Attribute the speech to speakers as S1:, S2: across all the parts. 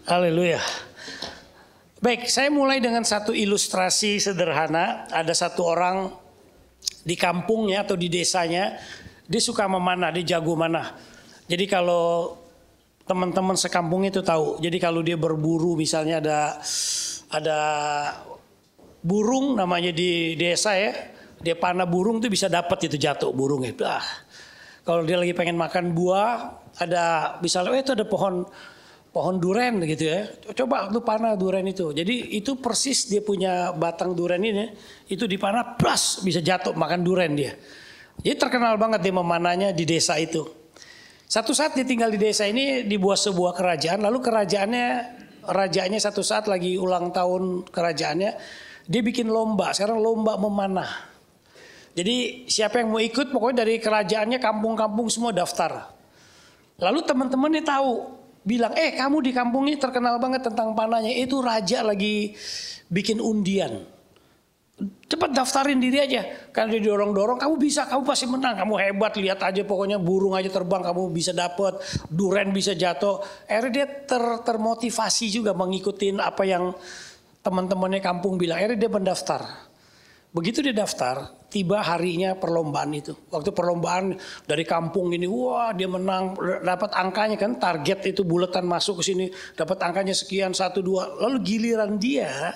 S1: Haleluya. Baik, saya mulai dengan satu ilustrasi sederhana. Ada satu orang di kampungnya atau di desanya, dia suka memanah, dia jago manah. Jadi kalau teman-teman sekampung itu tahu, jadi kalau dia berburu misalnya ada burung namanya di desa ya, dia panah burung tuh bisa dapat itu jatuh burungnya. Kalau dia lagi pengen makan buah, ada misalnya itu ada pohon duren gitu ya. Coba lu panah duren itu. Jadi itu persis dia punya batang duren ini, itu dipanah plus bisa jatuh makan duren dia. Jadi terkenal banget dia memanahnya di desa itu. Satu saat dia tinggal di desa ini di sebuah kerajaan, lalu rajanya satu saat lagi ulang tahun kerajaannya, dia bikin lomba. Sekarang lomba memanah. Jadi siapa yang mau ikut pokoknya dari kerajaannya kampung-kampung semua daftar. Lalu teman-temannya tahu, bilang, kamu di kampung ini terkenal banget tentang panahnya. Itu raja lagi bikin undian. Cepat daftarin diri aja. Karena dia dorong-dorong, kamu bisa, kamu pasti menang. Kamu hebat, lihat aja pokoknya burung aja terbang, kamu bisa dapet. Duren bisa jatuh. Akhirnya dia termotivasi juga mengikuti apa yang teman-temannya kampung bilang. Akhirnya dia mendaftar. Begitu dia daftar, tiba harinya perlombaan itu. Waktu perlombaan dari kampung ini, wah dia menang, dapat angkanya kan, target itu buletan masuk ke sini, dapat angkanya sekian, 1, 2. Lalu giliran dia,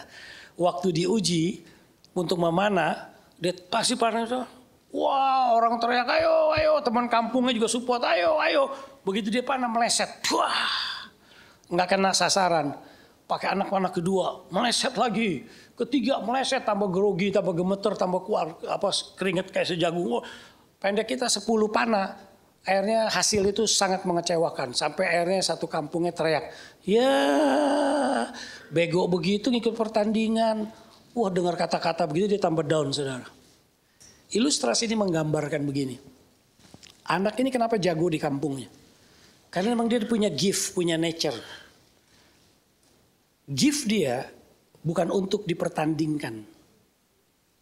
S1: waktu diuji untuk memanah, dia pasti panah itu, wah orang teriak, ayo, teman kampungnya juga support, ayo. Begitu dia panah meleset, wah, nggak kena sasaran. Pakai anak panah kedua, meleset lagi. Ketiga meleset, tambah grogi, tambah gemeter, tambah kuat, keringet kayak sejagung. Pendek kita 10 panah. Akhirnya hasil itu sangat mengecewakan. Sampai akhirnya satu kampungnya teriak, ya bego begitu ngikut pertandingan. Wah dengar kata-kata begitu dia tambah down saudara. Ilustrasi ini menggambarkan begini. Anak ini kenapa jago di kampungnya? Karena memang dia punya gift, punya nature. Gift dia bukan untuk dipertandingkan.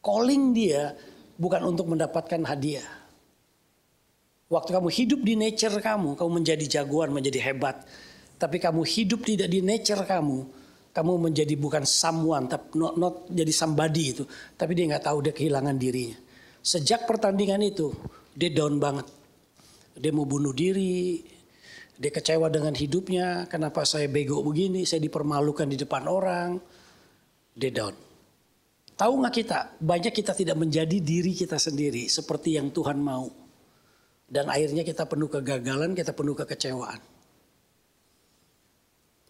S1: Calling dia bukan untuk mendapatkan hadiah. Waktu kamu hidup di nature kamu menjadi jagoan, menjadi hebat. Tapi kamu hidup tidak di nature kamu menjadi bukan someone, not jadi somebody itu. Tapi dia nggak tahu dia kehilangan dirinya. Sejak pertandingan itu dia down banget. Dia mau bunuh diri. Dia kecewa dengan hidupnya, kenapa saya bego begini, saya dipermalukan di depan orang. Dia down. Tahu gak kita, banyak kita tidak menjadi diri kita sendiri seperti yang Tuhan mau. Dan akhirnya kita penuh kegagalan, kita penuh kekecewaan.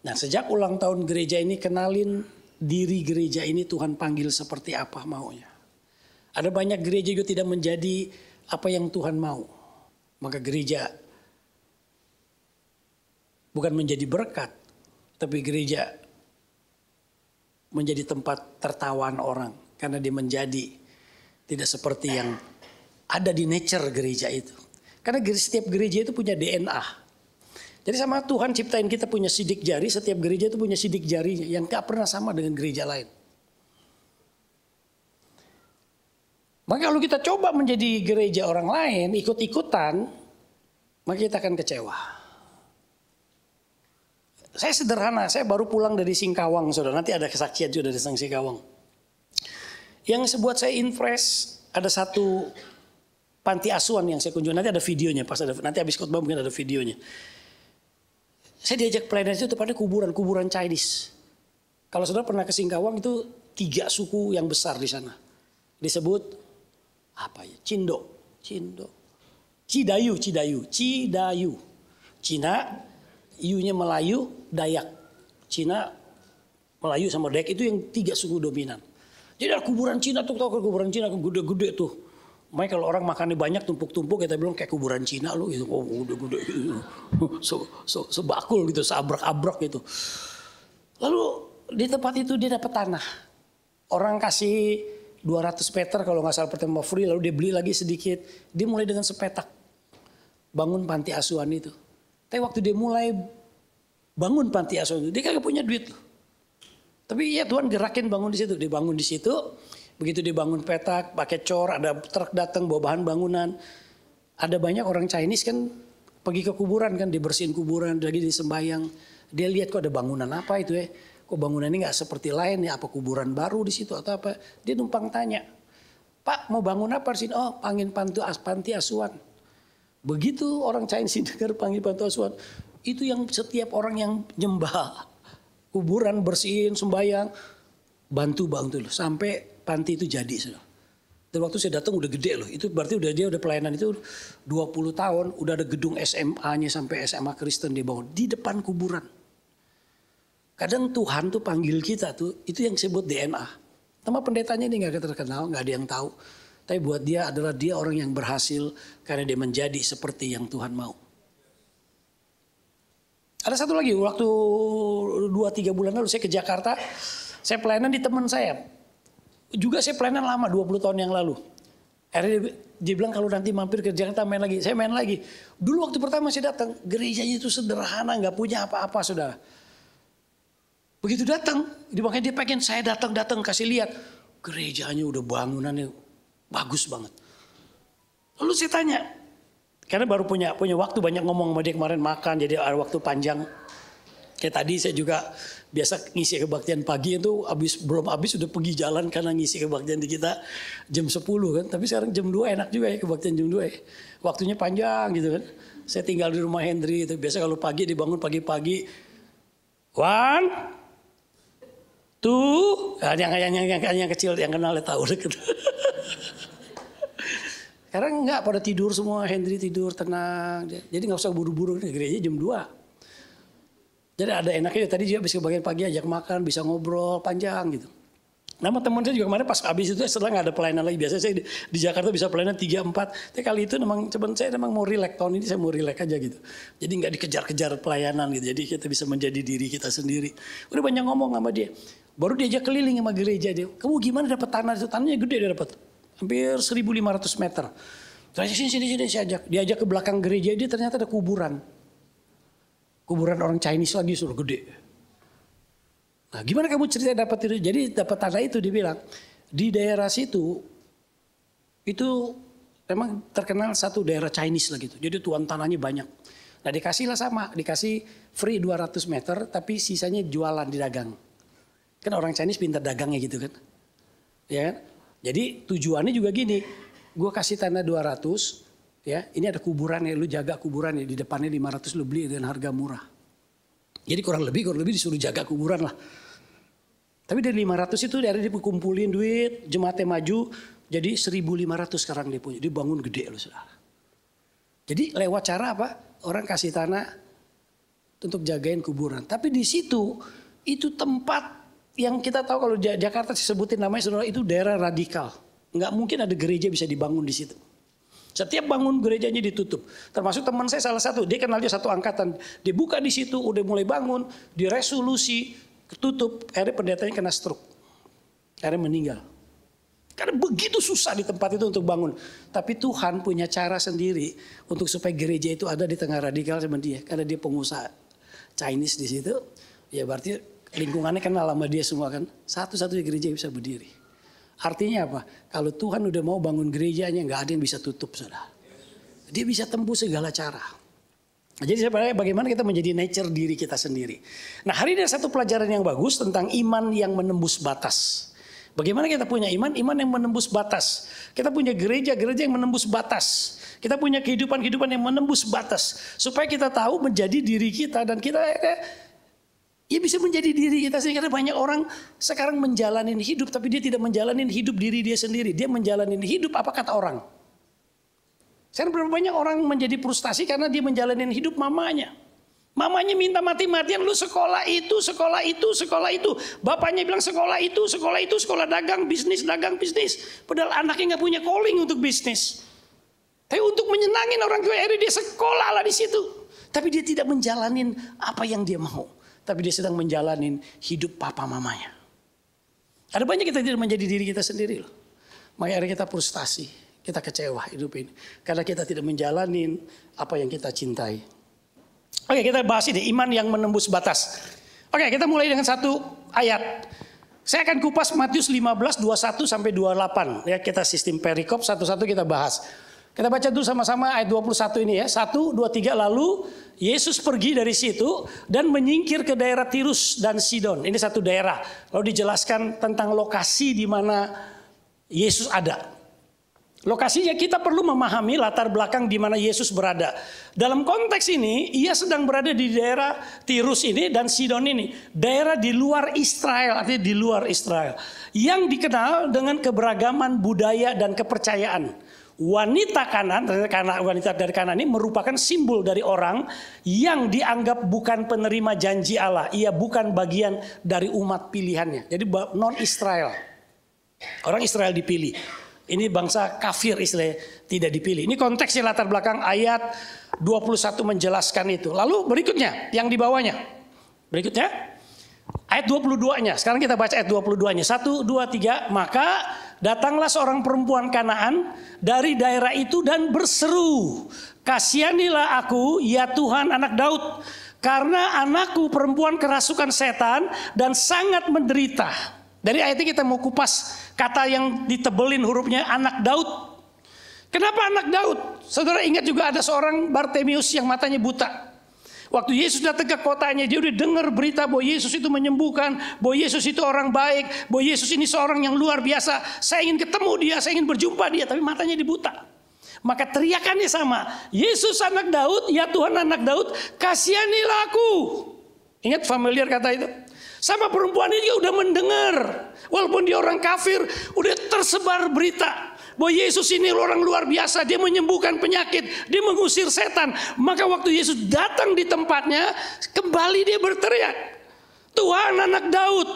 S1: Nah sejak ulang tahun gereja ini, kenalin diri gereja ini Tuhan panggil seperti apa maunya. Ada banyak gereja juga tidak menjadi apa yang Tuhan mau. Maka gereja bukan menjadi berkat, tapi gereja menjadi tempat tertawaan orang. Karena dia menjadi tidak seperti yang ada di nature gereja itu. Karena setiap gereja itu punya DNA. Jadi sama Tuhan ciptain kita punya sidik jari, setiap gereja itu punya sidik jarinya yang gak pernah sama dengan gereja lain. Maka kalau kita coba menjadi gereja orang lain, ikut-ikutan, maka kita akan kecewa. Saya sederhana, saya baru pulang dari Singkawang, saudara. Nanti ada kesaksian juga dari Singkawang. Yang sebuat saya impress, ada satu panti asuhan yang saya kunjungi. Nanti ada videonya, nanti habis khotbah mungkin ada videonya. Saya diajak pelayanan itu tepatnya kuburan Chinese. Kalau saudara pernah ke Singkawang itu 3 suku yang besar di sana. Disebut apa ya? Cidayu. Cina, Iunya Melayu, Dayak. Cina, Melayu sama Dayak itu yang 3 suku dominan. Jadi ada kuburan Cina tuh, tau kuburan Cina gede-gede tuh. Makanya kalau orang makannya banyak tumpuk-tumpuk kita bilang kayak kuburan Cina lu gitu. Oh gede-gede gitu. Sebakul gitu, seabrak-abrak gitu. Lalu di tempat itu dia dapat tanah. Orang kasih 200 meter kalau nggak salah pertama free, lalu dia beli lagi sedikit. Dia mulai dengan sepetak bangun panti asuhan itu. Tapi waktu dia mulai bangun panti asuhan itu, dia kagak punya duit loh. Tapi ya Tuhan gerakin bangun di situ. Dia bangun di situ, begitu dia bangun petak, pakai cor, ada truk datang bawa bahan bangunan. Ada banyak orang Chinese kan pergi ke kuburan kan, dibersihin kuburan, lagi disembayang. Dia lihat kok ada bangunan apa itu ya. Kok bangunan ini nggak seperti lain ya, apa kuburan baru di situ atau apa. Dia numpang tanya, Pak mau bangun apa di sini? Oh panti asuhan. Begitu orang Chinese dengar panggil panti asuhan, itu yang setiap orang yang nyembah kuburan, bersihin, sembahyang, bantu loh. Sampai panti itu jadi. Dan waktu saya datang udah gede loh. Itu berarti dia udah pelayanan itu 20 tahun. Udah ada gedung SMA-nya sampai SMA Kristen dibangun di depan kuburan. Kadang Tuhan tuh panggil kita tuh, itu yang disebut DNA. Nama pendetanya ini gak terkenal, gak ada yang tahu. Tapi buat dia adalah dia orang yang berhasil karena dia menjadi seperti yang Tuhan mau. Ada satu lagi, waktu 2-3 bulan lalu saya ke Jakarta. Saya pelayanan di teman saya. Juga saya pelayanan lama, 20 tahun yang lalu. Akhirnya dia bilang kalau nanti mampir ke Jakarta main lagi. Saya main lagi. Dulu waktu pertama saya datang, gerejanya itu sederhana, gak punya apa-apa saudara. Begitu datang, makanya dia pengen saya datang kasih lihat. Gerejanya udah bangunannya bagus banget. Lalu saya tanya, karena baru punya waktu banyak ngomong sama dia kemarin makan, jadi ada waktu panjang. Kayak tadi saya juga biasa ngisi kebaktian pagi itu belum habis udah pergi jalan karena ngisi kebaktian di kita jam 10 kan. Tapi sekarang jam 2 enak juga ya kebaktian jam 2 ya. Waktunya panjang gitu kan. Saya tinggal di rumah Hendri itu. Biasa kalau pagi dibangun pagi-pagi. 1, 2, yang kecil yang kenal ya tahu gitu. Sekarang enggak pada tidur semua, Hendri tidur tenang. Jadi nggak usah buru-buru, gereja jam 2. Jadi ada enaknya tadi dia bisa bagian pagi ajak makan, bisa ngobrol panjang gitu. Nama teman saya juga kemarin pas habis itu setelah nggak ada pelayanan lagi. Biasanya saya di Jakarta bisa pelayanan 3-4. Tapi kali itu memang teman saya memang mau relax, tahun ini saya mau relax aja gitu. Jadi nggak dikejar-kejar pelayanan gitu. Jadi kita bisa menjadi diri kita sendiri. Udah banyak ngomong sama dia. Baru diajak keliling sama gereja dia. Kamu gimana dapat tanah itu? Tanahnya gede dia dapat. Hampir 1.500 meter. Terus sini saya ajak. Diajak ke belakang gereja dia ternyata ada kuburan. Kuburan orang Chinese lagi suruh gede. Nah, gimana kamu cerita dapat itu? Jadi dapat tanah itu dibilang di daerah situ itu memang terkenal satu daerah Chinese lah gitu. Jadi tuan tanahnya banyak. Nah dikasih lah sama, dikasih free 200 meter tapi sisanya jualan di dagang. Kan orang Chinese pintar dagangnya gitu kan. Ya kan? Jadi tujuannya juga gini, gue kasih tanah 200, ya ini ada kuburan ya, lu jaga kuburan ya, di depannya 500 lu beli dengan harga murah. Jadi kurang lebih disuruh jaga kuburan lah. Tapi dari 500 itu dari dia kumpulin duit, jemaatnya maju, jadi 1.500 sekarang dia punya, dia bangun gede loh saudara. Jadi lewat cara apa? Orang kasih tanah untuk jagain kuburan. Tapi di situ itu tempat yang kita tahu kalau Jakarta disebutin namanya saudara itu daerah radikal. Nggak mungkin ada gereja bisa dibangun di situ. Setiap bangun gerejanya ditutup. Termasuk teman saya salah satu, dia kenal dia satu angkatan. Dia buka di situ, udah mulai bangun, diresolusi, ketutup. Akhirnya pendetanya kena stroke. Akhirnya meninggal. Karena begitu susah di tempat itu untuk bangun. Tapi Tuhan punya cara sendiri untuk supaya gereja itu ada di tengah radikal sama dia. Karena dia pengusaha Chinese di situ. Ya berarti lingkungannya kenal sama dia semua kan. Satu-satunya gereja yang bisa berdiri. Artinya apa? Kalau Tuhan udah mau bangun gerejanya nggak ada yang bisa tutup saudara. Dia bisa tembus segala cara. Nah, jadi sebenarnya bagaimana kita menjadi nature diri kita sendiri. Nah hari ini ada satu pelajaran yang bagus tentang iman yang menembus batas. Bagaimana kita punya iman yang menembus batas. Kita punya gereja yang menembus batas. Kita punya kehidupan yang menembus batas. Supaya kita tahu menjadi diri kita dan kita ya bisa menjadi diri kita sendiri. Karena banyak orang sekarang menjalani hidup tapi dia tidak menjalani hidup diri dia sendiri. Dia menjalani hidup apa kata orang. Sekarang berapa banyak orang menjadi frustasi karena dia menjalani hidup mamanya. Mamanya minta mati-matian lu sekolah itu. Bapaknya bilang sekolah itu, sekolah dagang bisnis. Padahal anaknya gak punya calling untuk bisnis. Tapi untuk menyenangin orang tua akhirnya dia sekolah lah di situ. Tapi dia tidak menjalani apa yang dia mau. Tapi dia sedang menjalani hidup papa mamanya. Ada banyak kita tidak menjadi diri kita sendiri loh. Makanya kita frustasi, kita kecewa hidup ini. Karena kita tidak menjalani apa yang kita cintai. Oke, kita bahas ini, iman yang menembus batas. Oke, kita mulai dengan satu ayat. Saya akan kupas Matius 15, 21 sampai 28. Ya, kita sistem perikop satu-satu kita bahas. Kita baca dulu sama-sama ayat 21 ini ya. 1, 2, 3. Lalu Yesus pergi dari situ dan menyingkir ke daerah Tirus dan Sidon. Ini satu daerah. Lalu dijelaskan tentang lokasi di mana Yesus ada. Lokasinya kita perlu memahami latar belakang di mana Yesus berada. Dalam konteks ini, ia sedang berada di daerah Tirus ini dan Sidon ini. Daerah di luar Israel, artinya di luar Israel. Yang dikenal dengan keberagaman budaya dan kepercayaan. Wanita Kanaan, karena wanita dari Kanaan ini merupakan simbol dari orang yang dianggap bukan penerima janji Allah. Ia bukan bagian dari umat pilihannya. Jadi non-Israel. Orang Israel dipilih. Ini bangsa kafir istilahnya, tidak dipilih. Ini konteksnya latar belakang ayat 21 menjelaskan itu. Lalu berikutnya yang di bawahnya. Berikutnya ayat 22-nya. Sekarang kita baca ayat 22-nya. 1, 2, 3. Maka datanglah seorang perempuan Kanaan dari daerah itu dan berseru, "Kasihanilah aku, ya Tuhan, anak Daud, karena anakku perempuan kerasukan setan dan sangat menderita." Dari ayat ini kita mau kupas kata yang ditebelin hurufnya, anak Daud. Kenapa anak Daud? Saudara ingat juga ada seorang Bartemius yang matanya buta. Waktu Yesus datang ke kotanya, dia udah dengar berita bahwa Yesus itu menyembuhkan, bahwa Yesus itu orang baik, bahwa Yesus ini seorang yang luar biasa. Saya ingin ketemu dia, saya ingin berjumpa dia, tapi matanya dibuta. Maka teriakannya sama, Yesus anak Daud, ya Tuhan anak Daud, kasihanilah aku. Ingat familiar kata itu? Sama perempuan ini udah mendengar, walaupun dia orang kafir, udah tersebar berita bahwa Yesus ini orang luar biasa, dia menyembuhkan penyakit, dia mengusir setan. Maka waktu Yesus datang di tempatnya, kembali dia berteriak, Tuhan anak Daud.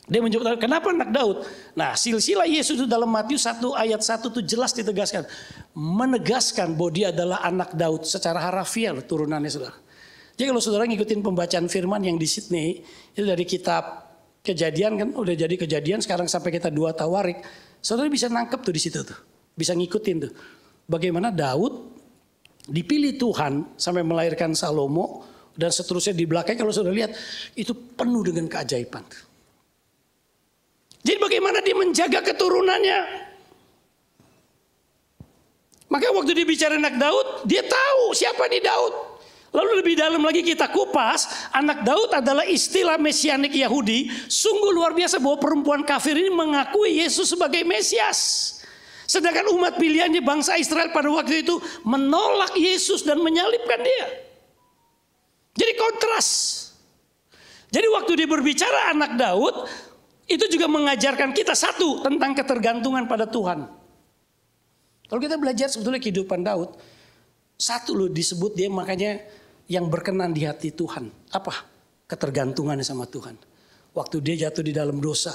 S1: Dia menyebut, kenapa anak Daud? Nah, silsilah Yesus itu dalam Matius 1 ayat 1 itu jelas ditegaskan, menegaskan bahwa dia adalah anak Daud secara harafiah turunannya, saudara. Jadi kalau saudara ngikutin pembacaan firman yang di Sydney, itu dari kitab Kejadian kan udah jadi Kejadian, sekarang sampai kita 2 Tawarik, saudara bisa nangkep tuh di situ tuh, bisa ngikutin tuh. Bagaimana Daud dipilih Tuhan sampai melahirkan Salomo dan seterusnya di belakang kalau saudara lihat itu penuh dengan keajaiban. Jadi bagaimana dia menjaga keturunannya? Maka waktu dia bicara anak Daud, dia tahu siapa di Daud. Lalu lebih dalam lagi kita kupas, anak Daud adalah istilah mesianik Yahudi. Sungguh luar biasa bahwa perempuan kafir ini mengakui Yesus sebagai Mesias. Sedangkan umat pilihannya bangsa Israel pada waktu itu menolak Yesus dan menyalibkan dia. Jadi kontras. Jadi waktu dia berbicara anak Daud, itu juga mengajarkan kita satu tentang ketergantungan pada Tuhan. Kalau kita belajar sebetulnya kehidupan Daud, satu loh disebut dia makanya yang berkenan di hati Tuhan. Apa? Ketergantungannya sama Tuhan. Waktu dia jatuh di dalam dosa.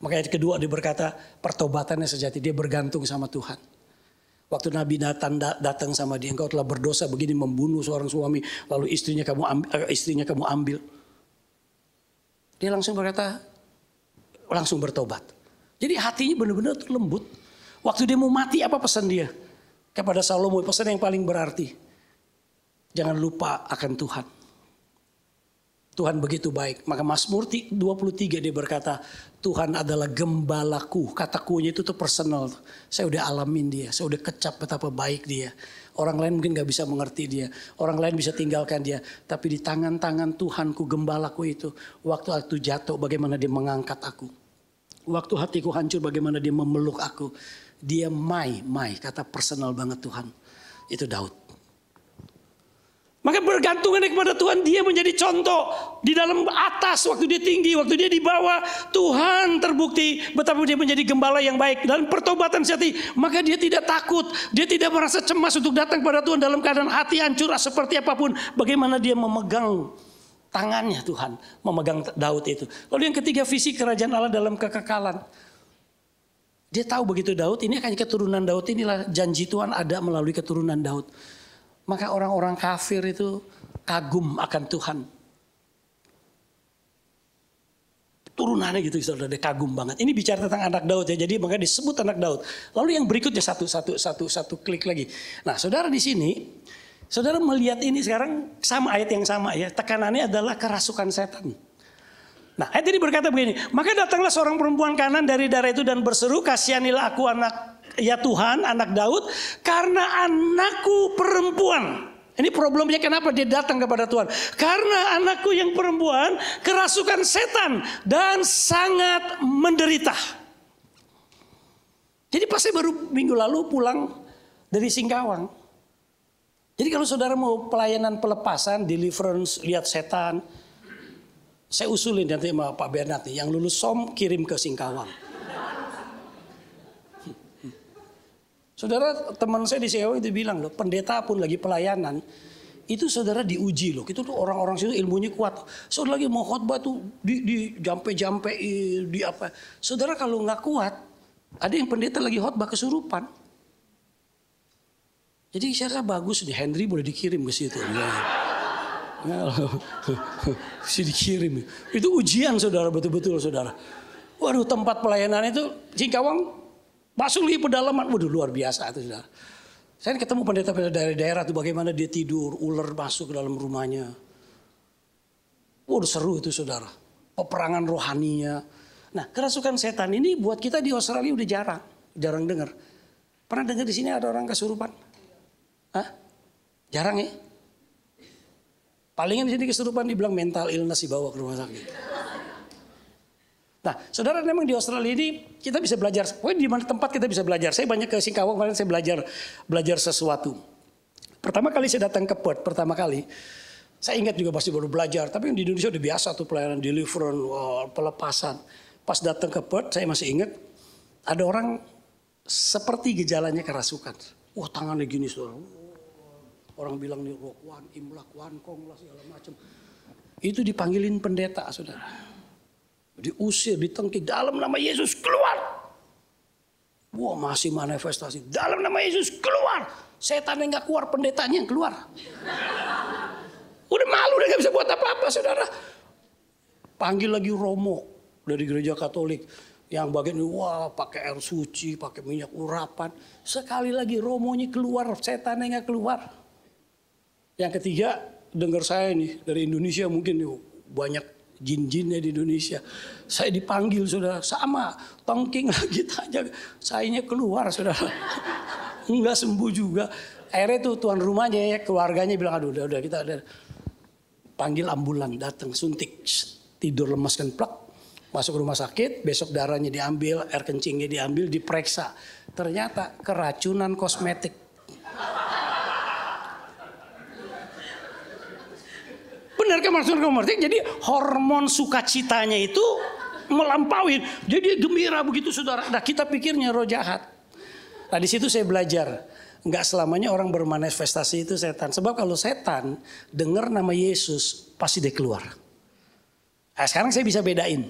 S1: Makanya kedua dia berkata pertobatannya sejati. Dia bergantung sama Tuhan. Waktu Nabi Nathan datang sama dia. Engkau telah berdosa begini membunuh seorang suami. Lalu istrinya kamu ambil. Dia langsung berkata. Langsung bertobat. Jadi hatinya benar-benar lembut. Waktu dia mau mati apa pesan dia? Kepada Salomo pesan yang paling berarti. Jangan lupa akan Tuhan. Tuhan begitu baik. Maka Mazmur 23 dia berkata, Tuhan adalah gembalaku. Kata kunya itu tuh personal. Saya udah alamin dia. Saya udah kecap betapa baik dia. Orang lain mungkin gak bisa mengerti dia. Orang lain bisa tinggalkan dia. Tapi di tangan-tangan Tuhanku gembalaku itu. Waktu aku jatuh bagaimana dia mengangkat aku. Waktu hatiku hancur bagaimana dia memeluk aku. Dia kata personal banget Tuhan. Itu Daud. Maka bergantungan kepada Tuhan, dia menjadi contoh di dalam atas waktu dia tinggi, waktu dia di bawah, Tuhan terbukti betapa dia menjadi gembala yang baik dan pertobatan sejati. Maka dia tidak takut, dia tidak merasa cemas untuk datang kepada Tuhan dalam keadaan hati hancur seperti apapun. Bagaimana dia memegang tangannya Tuhan, memegang Daud itu. Lalu yang ketiga, visi kerajaan Allah dalam kekekalan. Dia tahu begitu Daud ini akan keturunan Daud, inilah janji Tuhan ada melalui keturunan Daud. Maka orang-orang kafir itu kagum akan Tuhan. Turunannya gitu, saudara, dia kagum banget. Ini bicara tentang anak Daud ya, jadi maka disebut anak Daud. Lalu yang berikutnya satu klik lagi. Nah, saudara di sini, saudara melihat ini sekarang sama ayat yang sama ya. Tekanannya adalah kerasukan setan. Nah, ayat ini berkata begini, maka datanglah seorang perempuan Kanaan dari daerah itu dan berseru, kasihanilah aku anak ya Tuhan, anak Daud, karena anakku perempuan. Ini problemnya kenapa dia datang kepada Tuhan. Karena anakku yang perempuan kerasukan setan dan sangat menderita. Jadi pas saya baru minggu lalu pulang dari Singkawang. Jadi kalau saudara mau pelayanan pelepasan, deliverance, lihat setan, saya usulin nanti sama Pak Bernard nih, yang lulus SOM kirim ke Singkawang. Saudara, teman saya di Singkawang itu bilang loh, pendeta pun lagi pelayanan, itu saudara diuji loh. Itu tuh orang-orang situ ilmunya kuat. Saudara lagi mau khotbah tuh di jampe-jampe di apa. Saudara kalau nggak kuat, ada yang pendeta lagi khotbah kesurupan. Jadi saya rasa bagus nih, Henry boleh dikirim ke situ. Bisa dikirim. Itu ujian saudara, betul-betul saudara. Waduh, tempat pelayanan itu Singkawang masuk lagi pedalaman. Waduh, luar biasa itu saudara. Saya ketemu pendeta-pendeta dari daerah tuh bagaimana dia tidur, ular masuk ke dalam rumahnya. Waduh, seru itu saudara. Peperangan rohaninya. Nah, kerasukan setan ini buat kita di Australia udah jarang dengar. Pernah dengar di sini ada orang kesurupan? Hah? Jarang ya? Palingan di sini kesurupan dibilang mental illness dibawa ke rumah sakit. Nah, saudara, memang di Australia ini kita bisa belajar. Pokoknya di mana tempat kita bisa belajar. Saya banyak ke Singkawang, kemarin saya belajar sesuatu. Pertama kali saya datang ke Perth, saya ingat juga pasti baru belajar. Tapi di Indonesia udah biasa tuh pelayanan deliverance, pelepasan. Pas datang ke Perth, saya masih ingat ada orang seperti gejalanya kerasukan. Wah, tangannya gini saudara. Orang bilang nih rohwan, imlak, wankong lah segala macam. Itu dipanggilin pendeta saudara. Diusir, ditengki, dalam nama Yesus keluar. Wah, masih manifestasi. Dalam nama Yesus keluar. Setan yang gak keluar, pendetanya yang keluar. Udah malu, udah gak bisa buat apa-apa saudara. Panggil lagi Romo dari gereja Katolik. Yang bagian wah pakai air suci, pakai minyak urapan. Sekali lagi Romonya keluar, setannya gak keluar. Yang ketiga, dengar saya nih dari Indonesia mungkin banyak jin-jinnya di Indonesia. Saya dipanggil saudara, sama tongking lagi tanya, sayanya keluar saudara. Enggak sembuh juga. Akhirnya tuh tuan rumahnya ya, keluarganya bilang aduh udah kita ada. Panggil ambulan, datang suntik, tidur lemas kan plak. Masuk rumah sakit, besok darahnya diambil, air kencingnya diambil, diperiksa. Ternyata keracunan kosmetik. Benar kan maksudnya kosmetik? Jadi hormon sukacitanya itu melampaui. Jadi gembira begitu saudara. Nah kita pikirnya roh jahat. Nah di situ saya belajar. Enggak selamanya orang bermanifestasi itu setan. Sebab kalau setan dengar nama Yesus pasti dia keluar. Nah, sekarang saya bisa bedain.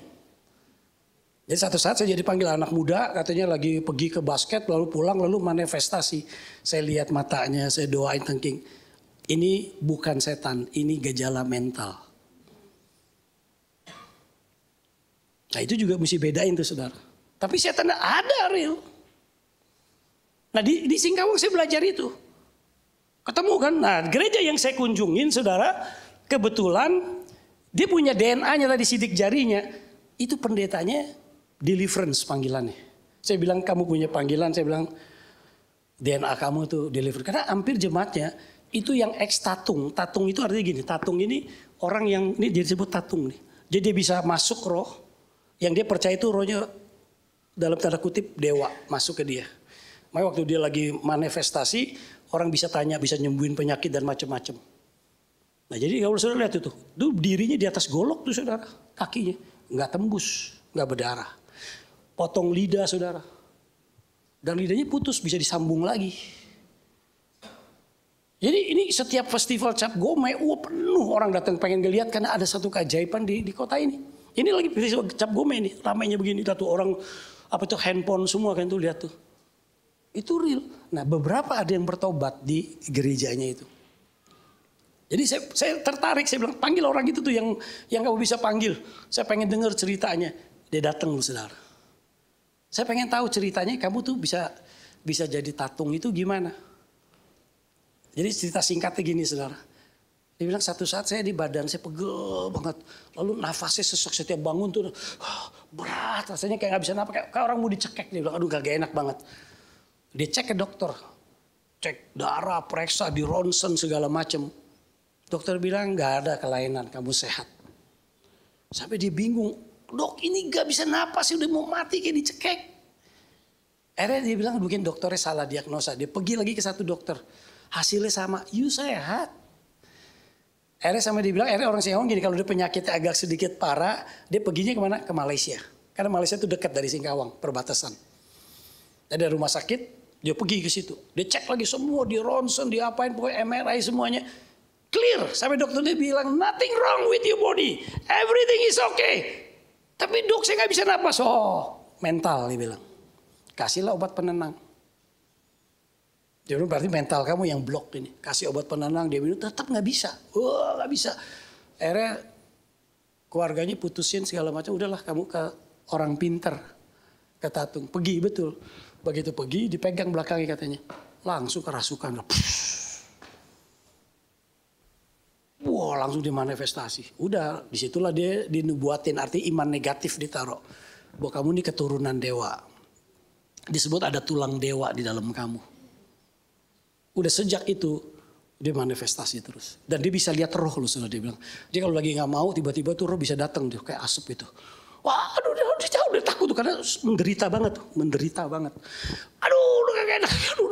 S1: Jadi satu saat saya jadi panggil anak muda, katanya lagi pergi ke basket, lalu pulang, lalu manifestasi. Saya lihat matanya, saya doain thinking, ini bukan setan, ini gejala mental. Nah itu juga mesti bedain tuh saudara. Tapi setan ada real. Nah di Singkawang saya belajar itu. Ketemu kan, nah gereja yang saya kunjungin saudara, kebetulan dia punya DNA-nya tadi sidik jarinya, itu pendetanya deliverance panggilannya. Saya bilang kamu punya panggilan, saya bilang DNA kamu tuh deliverance. Karena hampir jemaatnya itu yang ex tatung. Tatung itu artinya gini, tatung ini orang yang, ini dia disebut tatung nih. Jadi dia bisa masuk roh, yang dia percaya itu rohnya dalam tanda kutip dewa masuk ke dia. Makanya waktu dia lagi manifestasi, orang bisa tanya, bisa nyembuhin penyakit dan macam-macam. Nah jadi kalau saudara lihat itu dirinya di atas golok tuh saudara, kakinya nggak tembus, nggak berdarah. Potong lidah saudara, dan lidahnya putus bisa disambung lagi. Jadi ini setiap festival Cap Gomeh, penuh orang datang pengen ngeliat karena ada satu keajaiban di kota ini. Ini lagi festival Cap Gomeh nih, ramainya begini, satu orang apa tuh handphone semua kan tuh lihat tuh. Itu real. Nah beberapa ada yang bertobat di gerejanya itu. Jadi saya tertarik, saya bilang panggil orang itu tuh yang kamu bisa panggil. Saya pengen dengar ceritanya. Dia datang loh saudara. Saya pengen tahu ceritanya kamu tuh bisa jadi tatung itu gimana. Jadi cerita singkatnya gini saudara. Dia bilang satu saat saya di badan saya pegel banget. Lalu nafasnya sesak setiap bangun tuh berat. Rasanya kayak gak bisa napas. Kayak orang mau dicekek. Dia bilang aduh gak enak banget. Dia cek ke dokter. Cek darah, periksa, di ronsen segala macam. Dokter bilang nggak ada kelainan, kamu sehat. Sampai dia bingung. Dok ini gak bisa napas, udah mau mati kayak dicekek. Akhirnya dia bilang mungkin dokternya salah diagnosa. Dia pergi lagi ke satu dokter. Hasilnya sama, you sehat. Akhirnya sama dia bilang, akhirnya orang Singkawang gini, kalau dia penyakitnya agak sedikit parah, dia perginya kemana? Ke Malaysia. Karena Malaysia itu dekat dari Singkawang, perbatasan. Ada rumah sakit, dia pergi ke situ. Dia cek lagi semua, di ronsen, di apain, pokoknya MRI semuanya. Clear, sampai dokter dia bilang, nothing wrong with your body, everything is okay. Tapi dok saya gak bisa napas. Oh mental dia bilang. Kasihlah obat penenang. Dia bilang berarti mental kamu yang blok ini. Kasih obat penenang, dia bilang tetap gak bisa. Wah gak bisa. Akhirnya keluarganya putusin segala macam. Udahlah kamu ke orang pinter. Ke Tatung. Pergi betul. Begitu pergi dipegang belakangnya katanya. Langsung kerasukan. Wah langsung dimanifestasi. Udah disitulah dia dinubuatin. Arti iman negatif ditaruh. Bahwa kamu ini keturunan dewa. Disebut ada tulang dewa di dalam kamu. Udah sejak itu dia manifestasi terus. Dan dia bisa lihat roh loh sudah dia bilang. Dia kalau lagi gak mau tiba-tiba tuh roh bisa datang tuh kayak asap itu. Wah aduh dia jauh dia takut tuh karena menderita banget tuh. Menderita banget. Aduh udah gak enak. Aduh.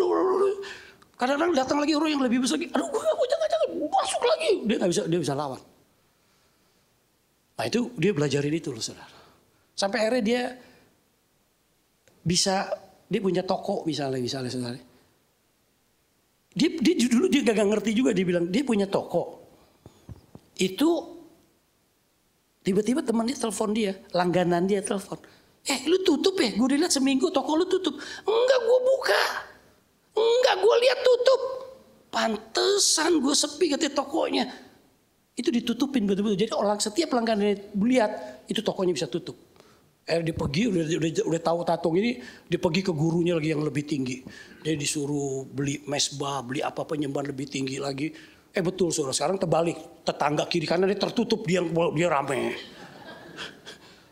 S1: Kadang-kadang datang lagi roh yang lebih besar lagi. Aduh gue gak mau jangan masuk lagi. Dia bisa lawan. Nah itu dia belajarin itu loh saudara. Sampai akhirnya dia bisa, dia punya toko misalnya saudara. Dia dulu dia gak ngerti juga, dia bilang dia punya toko. Itu tiba-tiba teman dia telepon dia, langganan dia telepon. Lu tutup ya? Gue lihat seminggu toko lu tutup. Enggak gue buka. Enggak gue lihat tutup. Pantesan gue sepi katanya tokonya. Itu ditutupin betul-betul. Jadi orang setiap langganan lihat itu tokonya bisa tutup. Dia pergi udah tahu Tatung ini, dia pergi ke gurunya lagi yang lebih tinggi. Dia disuruh beli mesbah, beli apa penyembahan lebih tinggi lagi. Betul saudara, sekarang terbalik, tetangga kiri kanan dia tertutup, dia rame.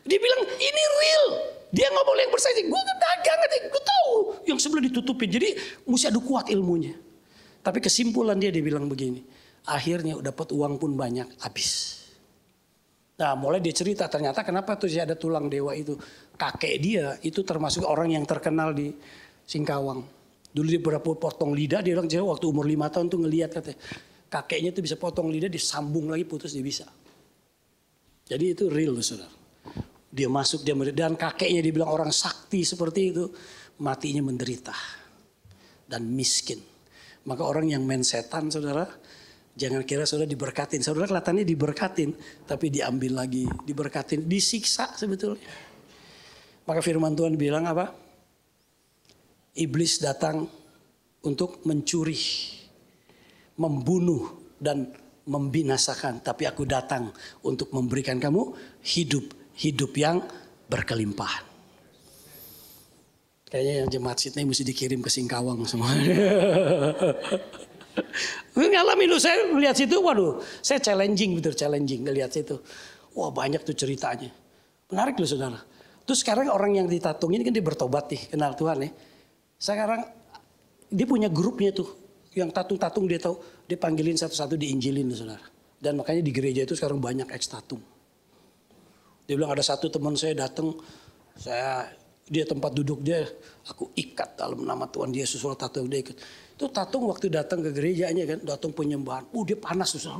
S1: Dia bilang ini real, dia nggak boleh yang bersaing. Gue dagang, gue tahu yang sebelah ditutupin. Jadi mesti ada kuat ilmunya. Tapi kesimpulan dia bilang begini, akhirnya dapat uang pun banyak, habis. Nah mulai dia cerita ternyata kenapa tuh ada tulang dewa itu. Kakek dia itu termasuk orang yang terkenal di Singkawang. Dulu dia berapa potong lidah, dia bilang waktu umur 5 tahun tuh ngelihat katanya. Kakeknya tuh bisa potong lidah, disambung lagi putus dia bisa. Jadi itu real saudara. Dia masuk, dan kakeknya dibilang orang sakti seperti itu. Matinya menderita dan miskin. Maka orang yang main setan saudara, jangan kira saudara diberkatin. Saudara kelihatannya diberkatin, tapi diambil lagi. Diberkatin, disiksa sebetulnya. Maka firman Tuhan bilang apa? Iblis datang untuk mencuri, membunuh, dan membinasakan. Tapi aku datang untuk memberikan kamu hidup yang berkelimpahan. Kayaknya yang jemaat Sydney mesti dikirim ke Singkawang semua. Ngalamin lu, saya melihat situ, waduh, saya challenging ngelihat situ. Wah banyak tuh ceritanya. Menarik loh saudara. Terus sekarang orang yang di Tatung ini kan dia bertobat nih, kenal Tuhan ya. Sekarang dia punya grupnya tuh, yang Tatung dia tahu, dia panggilin satu-satu diinjilin loh saudara. Dan makanya di gereja itu sekarang banyak ex-Tatung. Dia bilang ada satu teman saya datang, dia tempat duduk dia, aku ikat dalam nama Tuhan Yesus, soal Tatung dia ikut. Itu Tatung waktu datang ke gerejanya kan, datang penyembahan, dia panas tuh,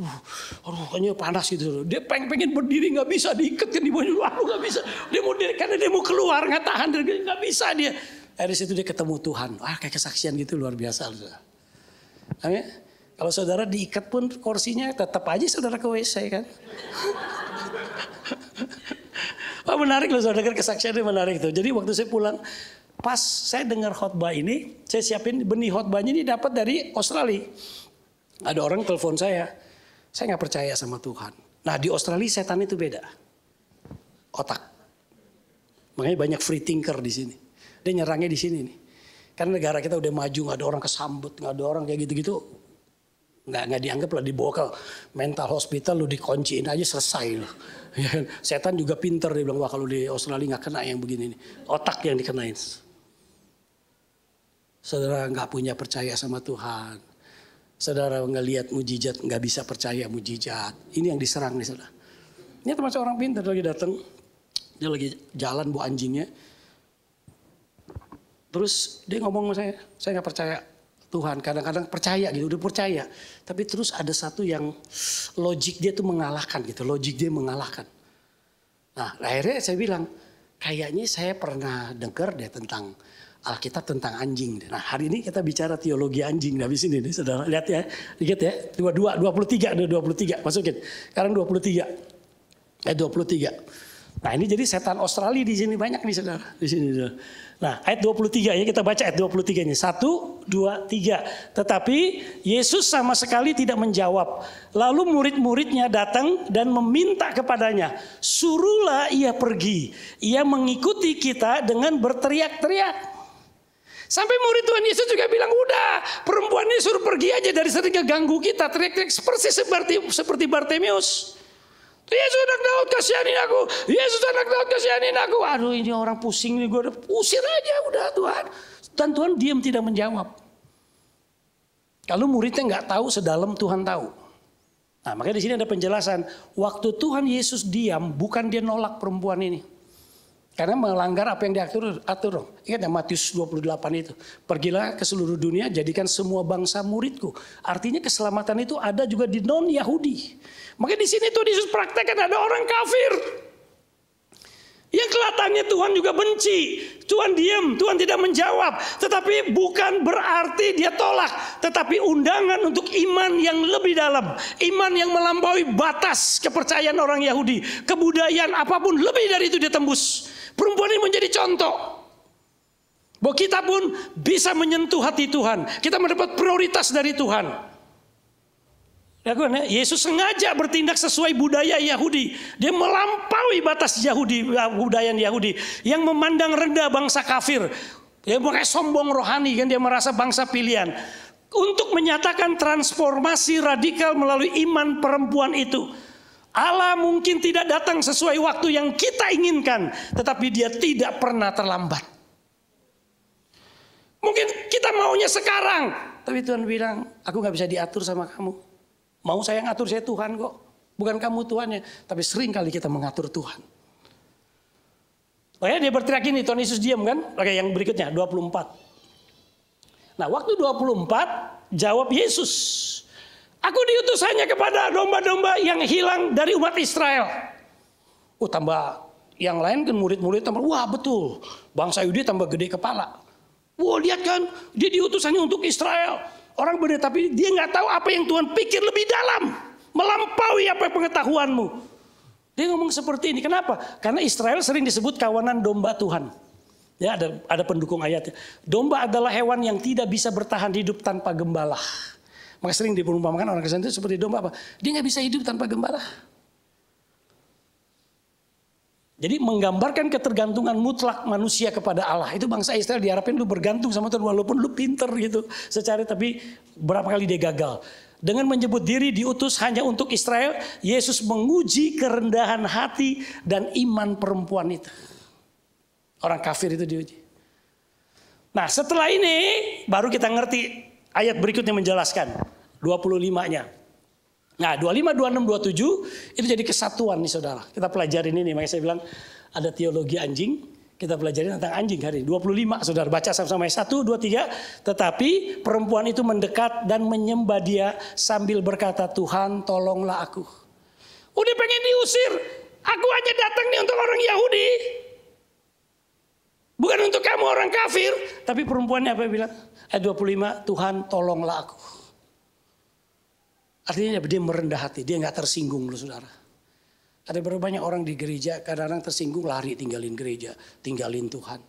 S1: kayaknya panas gitu. Dia pengen berdiri nggak bisa, diikat kan di bawah, nggak bisa. Dia mau karena dia mau keluar nggak tahan, nggak bisa dia. Dari situ dia ketemu Tuhan, kayak kesaksian gitu luar biasa. Amin. Kalau saudara diikat pun kursinya tetap aja saudara ke WC kan. Menarik loh saudara, kesaksiannya menarik tuh. Jadi waktu saya pulang, pas saya dengar khotbah ini, saya siapin benih khotbahnya ini dapat dari Australia. Ada orang telepon saya nggak percaya sama Tuhan. Nah di Australia setan itu beda, otak. Makanya banyak free thinker di sini. Dia nyerangnya di sini nih. Karena negara kita udah maju, nggak ada orang kesambet, nggak ada orang kayak gitu-gitu, nggak dianggap lah, dibawa ke mental hospital, lu dikunciin aja selesai loh. Setan juga pinter, dia bilang wah kalau di Australia nggak kena yang begini nih, otak yang dikenain. Saudara nggak punya percaya sama Tuhan. Saudara ngelihat mujizat nggak bisa percaya mujizat. Ini yang diserang nih saudara. Ini termasuk orang pintar lagi datang. Dia lagi jalan bawa anjingnya. Terus dia ngomong sama saya nggak percaya Tuhan. Kadang-kadang percaya gitu, udah percaya. Tapi terus ada satu yang logik dia tuh mengalahkan gitu. Logik dia mengalahkan. Nah akhirnya saya bilang, kayaknya saya pernah dengar deh tentang Alkitab tentang anjing. Nah hari ini kita bicara teologi anjing. Nah di sini nih saudara, lihat ya. Lihat ya, 23, masukin. Sekarang 23. 23. Nah ini jadi setan Australia di sini banyak nih saudara. Di sini. Nah ayat 23 ya, kita baca ayat 23 ini. 1, 2, 3. Tetapi Yesus sama sekali tidak menjawab. Lalu murid-muridnya datang dan meminta kepadanya, suruhlah ia pergi. Ia mengikuti kita dengan berteriak-teriak. Sampai murid Tuhan Yesus juga bilang, udah perempuan ini suruh pergi aja dari sering ganggu kita. Teriak-teriak seperti Bartimeus. Yesus anak Daud kasihanin aku. Yesus anak Daud kasihanin aku. Aduh ini orang pusing nih, gue usir aja udah Tuhan. Dan Tuhan diam tidak menjawab. Kalau muridnya nggak tahu sedalam Tuhan tahu. Nah makanya di sini ada penjelasan. Waktu Tuhan Yesus diam, bukan dia nolak perempuan ini. Karena melanggar apa yang diatur dong. Ingat ya Matius 28 itu. Pergilah ke seluruh dunia, jadikan semua bangsa muridku. Artinya keselamatan itu ada juga di non-Yahudi. Makanya di sini tuh Yesus praktekkan ada orang kafir. Yang kelihatannya Tuhan juga benci. Tuhan diam, Tuhan tidak menjawab. Tetapi bukan berarti dia tolak. Tetapi undangan untuk iman yang lebih dalam. Iman yang melampaui batas kepercayaan orang Yahudi. Kebudayaan apapun lebih dari itu dia tembus. Perempuan ini menjadi contoh. Bahwa kita pun bisa menyentuh hati Tuhan. Kita mendapat prioritas dari Tuhan. Yesus sengaja bertindak sesuai budaya Yahudi. Dia melampaui batas Yahudi, budaya Yahudi. Yang memandang rendah bangsa kafir. Dia pakai sombong rohani kan, dia merasa bangsa pilihan. Untuk menyatakan transformasi radikal melalui iman perempuan itu. Allah mungkin tidak datang sesuai waktu yang kita inginkan. Tetapi dia tidak pernah terlambat. Mungkin kita maunya sekarang. Tapi Tuhan bilang, aku gak bisa diatur sama kamu. Mau saya ngatur, saya Tuhan kok. Bukan kamu Tuhannya. Tapi sering kali kita mengatur Tuhan. Oh ya, dia berteriak ini, Tuhan Yesus diam kan. Oke, yang berikutnya 24. Nah waktu 24 jawab Yesus. Aku diutus hanya kepada domba-domba yang hilang dari umat Israel. Tambah yang lain kan murid-murid tambah, wah betul. Bangsa Yahudi tambah gede kepala. Wah lihat kan, dia diutus hanya untuk Israel. Orang benar, tapi dia nggak tahu apa yang Tuhan pikir lebih dalam. Melampaui apa pengetahuanmu. Dia ngomong seperti ini, kenapa? Karena Israel sering disebut kawanan domba Tuhan. Ya ada pendukung ayatnya. Domba adalah hewan yang tidak bisa bertahan hidup tanpa gembala. Maka sering diperumpamakan orang Kristen itu seperti domba apa? Dia nggak bisa hidup tanpa gembala. Jadi menggambarkan ketergantungan mutlak manusia kepada Allah. Itu bangsa Israel diharapkan lu bergantung sama Tuhan walaupun lu pinter gitu. Secara tapi berapa kali dia gagal. Dengan menyebut diri diutus hanya untuk Israel, Yesus menguji kerendahan hati dan iman perempuan itu. Orang kafir itu diuji. Nah setelah ini baru kita ngerti. Ayat berikutnya menjelaskan 25-nya. Nah 25, 26, 27 itu jadi kesatuan nih saudara. Kita pelajarin ini, makanya saya bilang ada teologi anjing. Kita pelajarin tentang anjing hari ini. 25 saudara, baca sama-sama 1, 2, 3. Tetapi perempuan itu mendekat dan menyembah dia sambil berkata, Tuhan tolonglah aku. Udah pengen diusir. Aku aja datang nih untuk orang Yahudi. Bukan untuk kamu orang kafir. Tapi perempuannya apa bilang? Ayat 25, Tuhan tolonglah aku. Artinya dia merendah hati, dia gak tersinggung loh saudara. Ada berapa banyak orang di gereja kadang-kadang tersinggung lari tinggalin gereja, tinggalin Tuhan.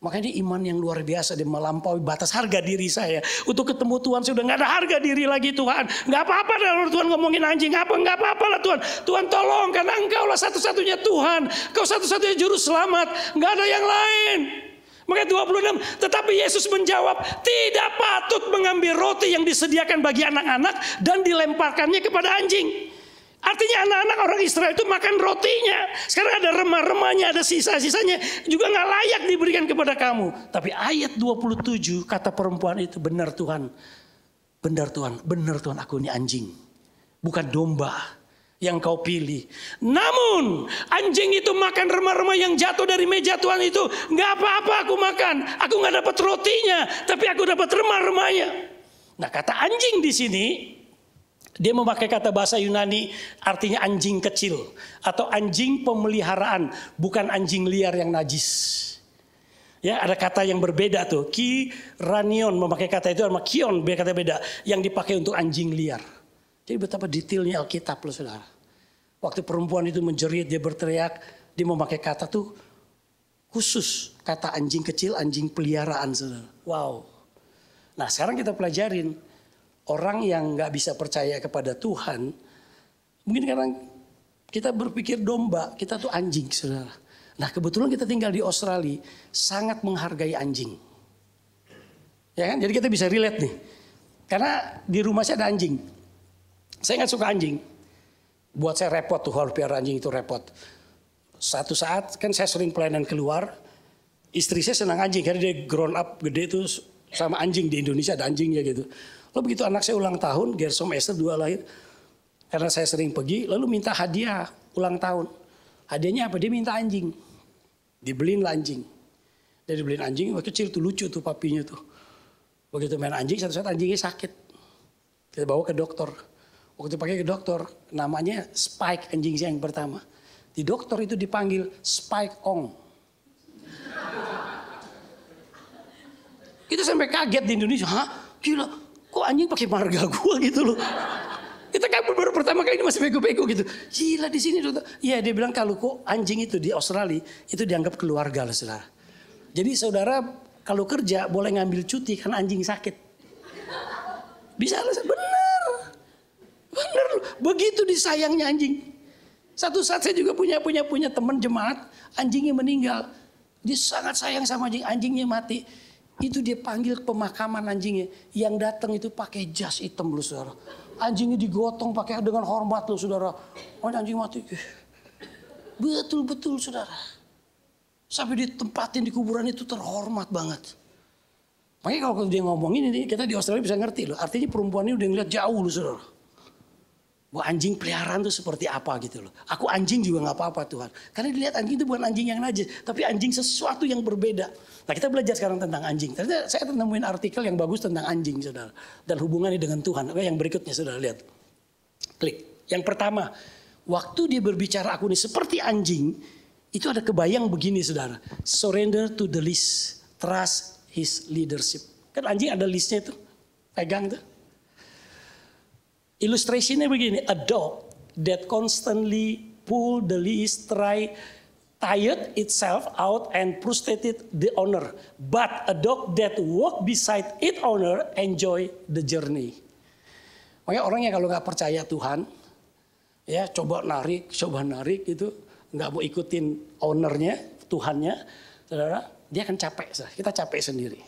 S1: Makanya dia iman yang luar biasa, dia melampaui batas harga diri saya. Untuk ketemu Tuhan sudah gak ada harga diri lagi Tuhan. Gak apa-apa kalau Tuhan ngomongin anjing, gak apa-apa lah Tuhan. Tuhan tolong karena Engkau lah satu-satunya Tuhan. Engkau satu-satunya juru selamat, gak ada yang lain. Makanya 26, tetapi Yesus menjawab, tidak patut mengambil roti yang disediakan bagi anak-anak dan dilemparkannya kepada anjing. Artinya anak-anak orang Israel itu makan rotinya. Sekarang ada remah-remahnya, ada sisa-sisanya. Juga gak layak diberikan kepada kamu. Tapi ayat 27 kata perempuan itu, benar Tuhan. Benar Tuhan, benar Tuhan, aku ini anjing. Bukan domba yang kau pilih. Namun anjing itu makan remah-remah yang jatuh dari meja Tuhan itu. Gak apa-apa aku makan. Aku gak dapat rotinya. Tapi aku dapat remah-remahnya. Nah kata anjing di sini, dia memakai kata bahasa Yunani artinya anjing kecil. Atau anjing pemeliharaan. Bukan anjing liar yang najis. Ya, ada kata yang berbeda tuh. Kiranion memakai kata itu sama kion, kata beda. Yang dipakai untuk anjing liar. Jadi betapa detailnya Alkitab loh saudara. Waktu perempuan itu menjerit, dia berteriak. Dia memakai kata tuh khusus. Kata anjing kecil, anjing peliharaan saudara. Wow. Nah sekarang kita pelajarin. Orang yang gak bisa percaya kepada Tuhan, mungkin karena kita berpikir domba, kita tuh anjing saudara. Nah kebetulan kita tinggal di Australia, sangat menghargai anjing. Ya kan, jadi kita bisa relate nih. Karena di rumah saya ada anjing. Saya gak suka anjing. Buat saya repot tuh, harus piara anjing itu repot. Satu saat kan saya sering pelayanan keluar, istri saya senang anjing, karena dia grown up gede tuh sama anjing. Di Indonesia ada anjingnya gitu. Lalu begitu anak saya ulang tahun, Gersom Esther 2 lahir. Karena saya sering pergi, lalu minta hadiah ulang tahun. Hadiahnya apa? Dia minta anjing. Dibeliin lah anjing. Dia dibeliin anjing, waktu kecil tuh lucu tuh papinya tuh. Begitu main anjing, satu saat anjingnya sakit. Kita bawa ke dokter. Waktu pakai ke dokter, namanya Spike anjing saya yang pertama. Di dokter itu dipanggil Spike Ong. Kita sampai kaget di Indonesia, hah? Gila. Kok anjing pakai marga gua gitu loh. Kita kan baru pertama kali ini masih bego-bego gitu. Gila di sini dokter. Iya dia bilang kalau kok anjing itu di Australia itu dianggap keluarga lah saudara. Jadi saudara kalau kerja boleh ngambil cuti karena anjing sakit. Bisa lah, bener. Bener. Begitu disayangnya anjing. Satu saat saya juga punya teman jemaat, anjingnya meninggal. Dia sangat sayang sama anjing, anjingnya mati. Itu dia panggil pemakaman anjingnya. Yang datang itu pakai jas hitam loh saudara. Anjingnya digotong pakai dengan hormat loh saudara. Oh anjing mati. Betul-betul saudara. Sampai ditempatin di kuburan itu terhormat banget. Makanya kalau dia ngomongin ini kita di Australia bisa ngerti loh. Artinya perempuan ini udah ngeliat jauh loh saudara. Bahwa anjing peliharaan itu seperti apa gitu loh. Aku anjing juga gak apa-apa Tuhan. Karena dilihat anjing itu bukan anjing yang najis. Tapi anjing sesuatu yang berbeda. Nah kita belajar sekarang tentang anjing. Ternyata saya nemuin artikel yang bagus tentang anjing saudara. Dan hubungannya dengan Tuhan. Oke, yang berikutnya saudara lihat. Klik. Yang pertama. Waktu dia berbicara aku ini seperti anjing. Itu ada kebayang begini saudara. Surrender to the least. Trust his leadership. Kan anjing ada listnya tuh. Pegang tuh. Ilustrasinya begini, a dog that constantly pull the leash, tired itself out and frustrated the owner. But a dog that walk beside its owner enjoy the journey. Makanya orang yang kalau nggak percaya Tuhan, ya coba narik itu, nggak mau ikutin ownernya, Tuhannya, saudara, dia akan capek. Kita capek sendiri.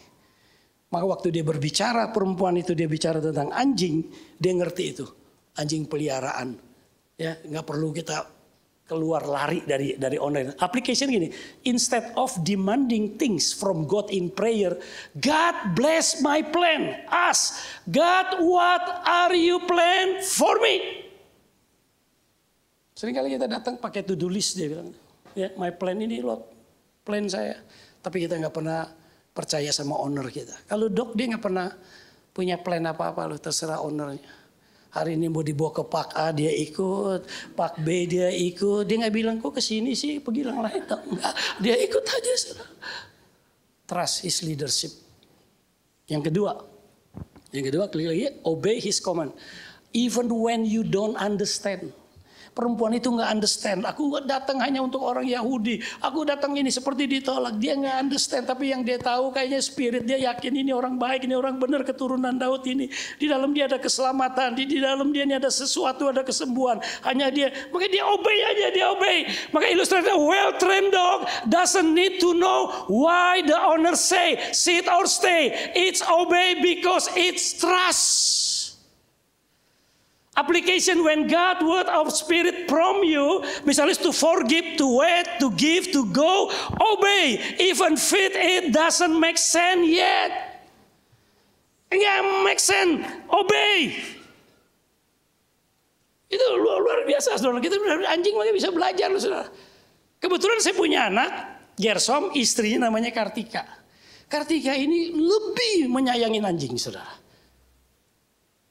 S1: Maka waktu dia berbicara, perempuan itu dia bicara tentang anjing, dia ngerti itu. Anjing peliharaan. Ya, nggak perlu kita keluar lari dari online. Application gini, instead of demanding things from God in prayer, God bless my plan. Ask, God what are you plan for me? Seringkali kita datang pakai to-do list, dia bilang, ya my plan ini loh, plan saya. Tapi kita nggak pernah percaya sama owner kita. Kalau dok dia nggak pernah punya plan apa-apa loh, terserah ownernya. Hari ini mau dibawa ke Pak A dia ikut, Pak B dia ikut. Dia nggak bilang kok kesini sih, pergi yang lain. Enggak, dia ikut aja. Trust his leadership. Yang kedua klik lagi, obey his command. Even when you don't understand. Perempuan itu nggak understand. Aku datang hanya untuk orang Yahudi. Aku datang ini seperti ditolak. Dia nggak understand. Tapi yang dia tahu kayaknya spirit dia yakin ini orang baik, ini orang benar keturunan Daud ini. Di dalam dia ada keselamatan. Di dalam dia ini ada sesuatu, ada kesembuhan. Hanya dia, makanya dia obey aja, dia obey. Maka ilustrasinya well trained dog doesn't need to know why the owner say sit or stay. It's obey because it's trust. Application when God word of spirit from you, misalnya to forgive, to wait, to give, to go, obey. Even fit it doesn't make sense yet. Enggak make sense, obey. Itu luar biasa, saudara. Kita anjing makanya bisa belajar, saudara. Kebetulan saya punya anak, Gersom, istrinya namanya Kartika. Kartika ini lebih menyayangin anjing, saudara.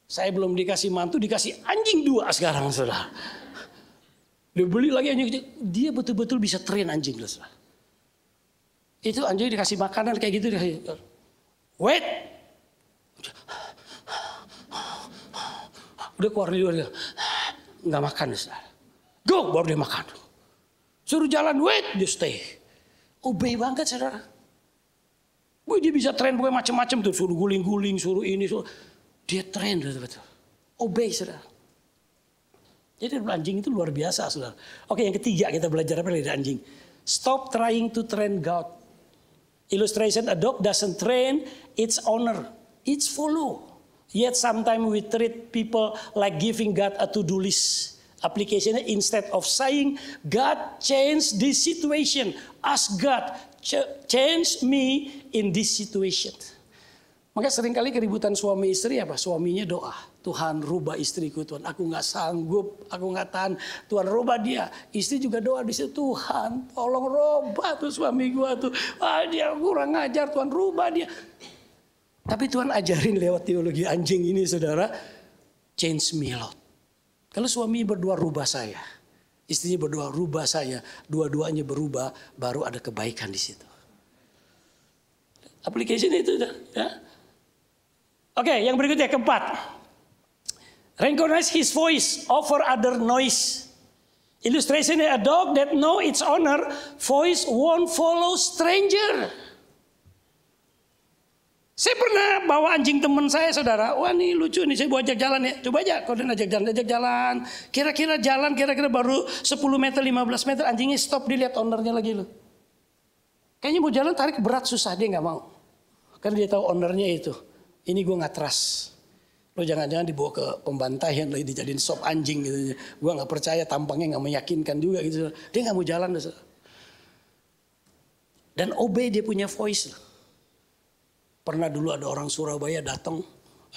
S1: Saya belum dikasih mantu, dikasih anjing 2 sekarang, saudara. Dia beli lagi anjing, dia betul-betul bisa train anjing, saudara. Itu anjing dikasih makanan kayak gitu, dikasih, wait. Udah keluar di luar, nggak makan, saudara. Go, baru dia makan. Suruh jalan, wait, dia stay. Obey banget, saudara. Boy, dia bisa train pokoknya macam-macam tuh, suruh guling-guling, suruh ini, suruh. Dia train betul-betul. Obey, saudara. Jadi anjing itu luar biasa, saudara. Oke, yang ketiga kita belajar apa dari anjing? Stop trying to train God. Illustration, a dog doesn't train its owner. It's follow. Yet sometimes we treat people like giving God a to-do list. Application instead of saying, God change this situation. Ask God, change me in this situation. Maka seringkali keributan suami istri apa? Suaminya doa. Tuhan rubah istriku Tuhan. Aku gak sanggup, aku gak tahan. Tuhan rubah dia. Istri juga doa di situ. Tuhan tolong rubah tuh suami gua tuh. Dia kurang ngajar, Tuhan rubah dia. Tapi Tuhan ajarin lewat teologi anjing ini, saudara. Change me Lord. Kalau suami berdoa rubah saya. Istrinya berdoa rubah saya. Dua-duanya berubah, baru ada kebaikan di situ. Application itu ya. Oke, yang berikutnya keempat. Recognize his voice over other noise. Illustration, a dog that know its owner voice won't follow stranger. Saya pernah bawa anjing teman saya, saudara. Wah, ini lucu nih, saya bawa ajak jalan ya. Coba aja kalau dia ajak jalan. Kira-kira baru 10 meter, 15 meter, anjingnya stop, dilihat ownernya lagi loh. Kayaknya mau jalan tarik berat susah, dia nggak mau. Karena dia tahu ownernya itu. Ini gue gak trust. Lo jangan-jangan dibawa ke pembantaian, lo dijadiin sop anjing gitu. Gue gak percaya, tampangnya gak meyakinkan juga gitu. Dia gak mau jalan. Dan obey, dia punya voice. Pernah dulu ada orang Surabaya datang,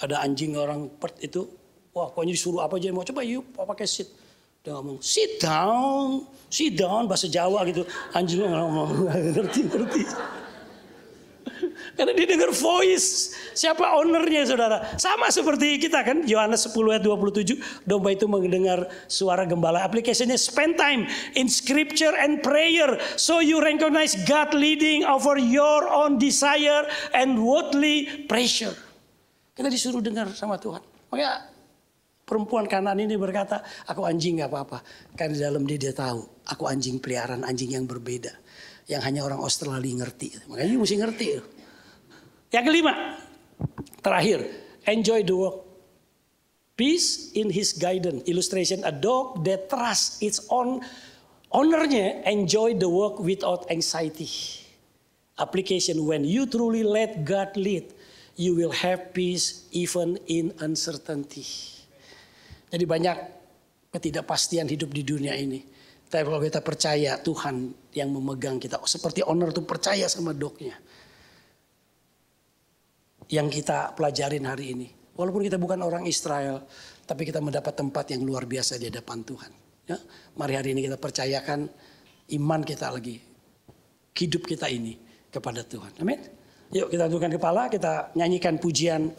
S1: ada anjing orang Perth itu. Wah, pokoknya disuruh apa aja, mau coba yuk pakai sit. Dia ngomong sit down, bahasa Jawa gitu. Anjingnya ngomong, ngerti. Karena dia dengar voice. Siapa ownernya, saudara? Sama seperti kita kan. Yohanes 10 ayat 27. Domba itu mendengar suara gembala. Aplikasinya spend time in scripture and prayer. So you recognize God leading over your own desire and worldly pressure. Kita disuruh dengar sama Tuhan. Makanya perempuan Kanaan ini berkata, aku anjing gak apa-apa. Karena di dalam dia tahu, aku anjing peliharaan, anjing yang berbeda. Yang hanya orang Australia ngerti. Makanya mesti ngerti. Yang kelima, terakhir, enjoy the work. Peace in his guidance. Illustration, a dog that trusts its own ownernya enjoy the work without anxiety. Application, when you truly let God lead, you will have peace even in uncertainty. Jadi banyak ketidakpastian hidup di dunia ini. Tapi kalau kita percaya Tuhan yang memegang kita, seperti owner itu percaya sama dognya. Yang kita pelajarin hari ini. Walaupun kita bukan orang Israel, tapi kita mendapat tempat yang luar biasa di hadapan Tuhan. Ya, mari hari ini kita percayakan iman kita lagi, hidup kita ini kepada Tuhan. Amin. Yuk kita tundukkan kepala, kita nyanyikan pujian.